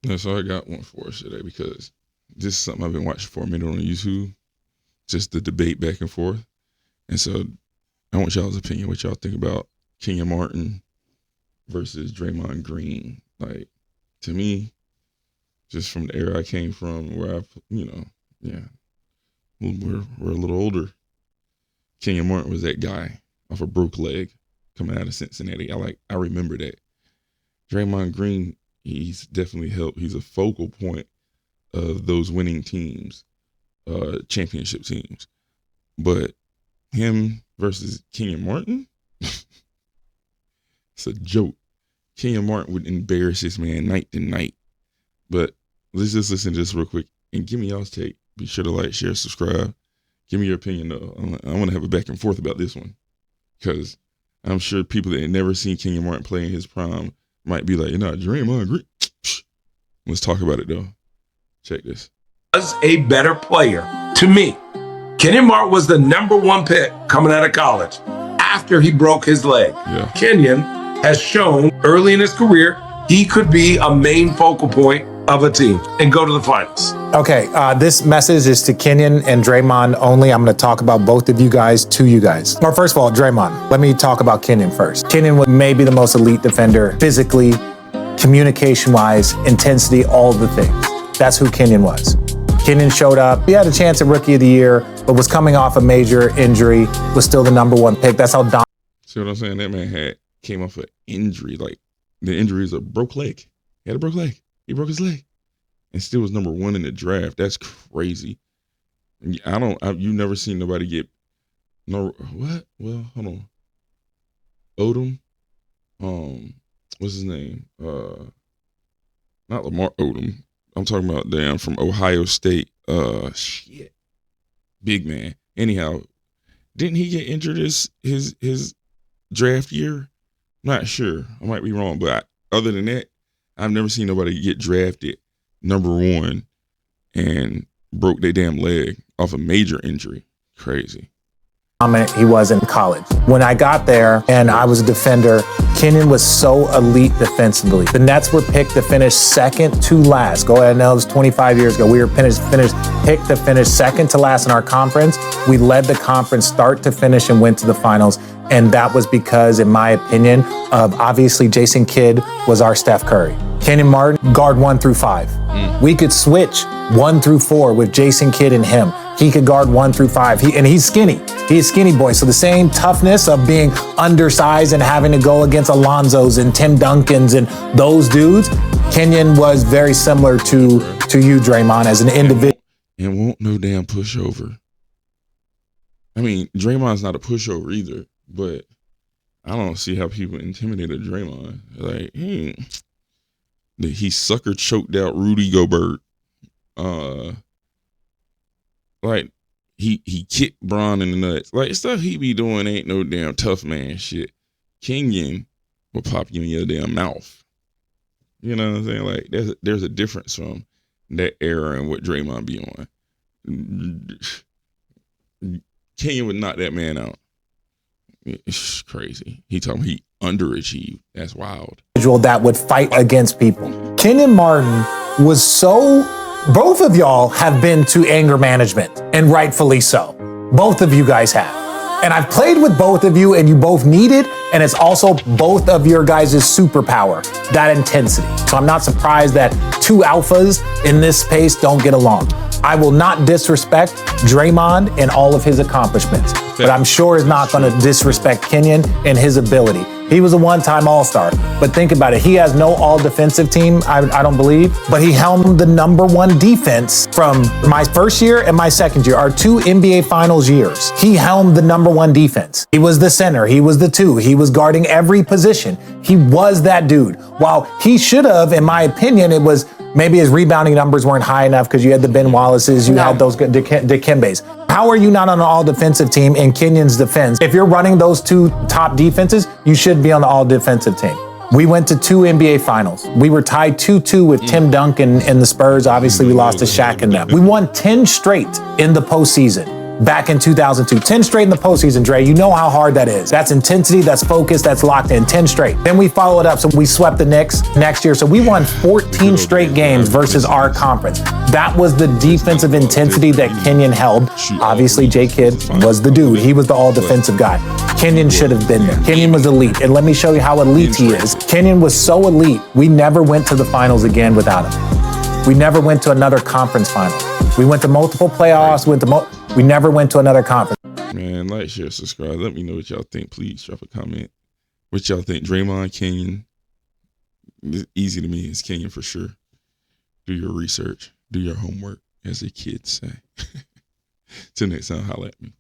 Yeah, so I got one for us today because this is something I've been watching for a minute on YouTube, just the debate back and forth. And so I want y'all's opinion, what y'all think about Kenyon Martin versus Draymond Green. Like, to me, just from the era I came from, where we're a little older. Kenyon Martin was that guy off a broke leg coming out of Cincinnati. I remember that. Draymond Green, he's definitely helped. He's a focal point of those winning teams, championship teams. But him versus Kenyon Martin, it's a joke. Kenyon Martin would embarrass this man night to night. But let's just listen to this real quick and give me y'all's take. Be sure to like, share, subscribe. Give me your opinion, though. I want to have a back and forth about this one because I'm sure people that had never seen Kenyon Martin play in his prime might be like, Draymond Green. Let's talk about it, though. Check this. Was a better player to me. Kenyon Martin was the number one pick coming out of college after he broke his leg. Yeah. Kenyon has shown early in his career he could be a main focal point of a team and go to the finals. Okay, this message is to Kenyon and Draymond only. I'm going to talk about both of you guys to you guys. Or first of all, Draymond. Let me talk about Kenyon first. Kenyon was maybe the most elite defender, physically, communication-wise, intensity, all the things. That's who Kenyon was. Kenyon showed up. He had a chance at Rookie of the Year, but was coming off a major injury, was still the number one pick. That's how dominant. See what I'm saying? That man came off an injury. Like, the injury is a broke leg. He had a broke leg. He broke his leg and still was number one in the draft. That's crazy. You never seen nobody get what? Well, hold on. Odom. What's his name? Not Lamar Odom. I'm talking about from Ohio State. Shit. Big man. Anyhow, didn't he get injured his draft year? Not sure. I might be wrong, but other than that, I've never seen nobody get drafted number one and broke their damn leg off a major injury. Crazy. He was in college. When I got there and I was a defender, Kenyon was so elite defensively. The Nets were picked to finish second to last. Go ahead, I know it was 25 years ago. We were picked to finish second to last in our conference. We led the conference start to finish and went to the finals. And that was because, in my opinion, obviously Jason Kidd was our Steph Curry. Kenyon Martin, guard 1 through 5. We could switch 1 through 4 with Jason Kidd and him. He could guard 1 through 5. He's skinny. He's a skinny boy. So the same toughness of being undersized and having to go against Alonzos and Tim Duncans and those dudes, Kenyon was very similar to you, Draymond, as an individual. And won't no damn pushover. I mean, Draymond's not a pushover either, but I don't see how people intimidated Draymond. Like, he sucker choked out Rudy Gobert. Like he kicked Bron in the nuts. Like, stuff he be doing ain't no damn tough man shit. Kenyon will pop you in your damn mouth. You know what I'm saying? Like, there's a difference from that era and what Draymond be on. Kenyon would knock that man out. It's crazy. He underachieved. That's wild. That would fight against people. Kenyon Martin was both of y'all have been to anger management, and rightfully so. Both of you guys have. And I've played with both of you, and you both need it, and it's also both of your guys' superpower, that intensity. So I'm not surprised that two alphas in this space don't get along. I will not disrespect Draymond and all of his accomplishments, but I'm sure is not going to disrespect Kenyon and his ability. He was a one-time All-Star, but think about it. He has no all-defensive team, I don't believe, but he helmed the number one defense from my first year and my second year, our 2 NBA Finals years. He helmed the number one defense. He was the center. He was the 2. He was guarding every position. He was that dude. While he should have, in my opinion, it was maybe his rebounding numbers weren't high enough because you had the Ben Wallaces, you had those Dikembes. How are you not on an all-defensive team in Kenyon's defense? If you're running those 2 top defenses, you should be on the all-defensive team. We went to 2 NBA Finals. We were tied 2-2 with Tim Duncan and the Spurs. Obviously, we lost to Shaq and them. We won 10 straight in the postseason. back in 2002. 10 straight in the postseason, Dre. You know how hard that is. That's intensity, that's focus, that's locked in. 10 straight. Then we follow it up. So we swept the Knicks next year. So we won 14 straight games versus our conference. That was the defensive intensity that Kenyon held. Obviously, J. Kidd was the dude. He was the all-defensive guy. Kenyon should have been there. Kenyon was elite. And let me show you how elite he is. Kenyon was so elite, we never went to the finals again without him. We never went to another conference final. We went to multiple playoffs, we never went to another conference. Man, like, share, subscribe. Let me know what y'all think. Please drop a comment. What y'all think? Draymond, Kenyon. It's easy to me. It's Kenyon for sure. Do your research. Do your homework, as the kids say. Till next time, holla at me.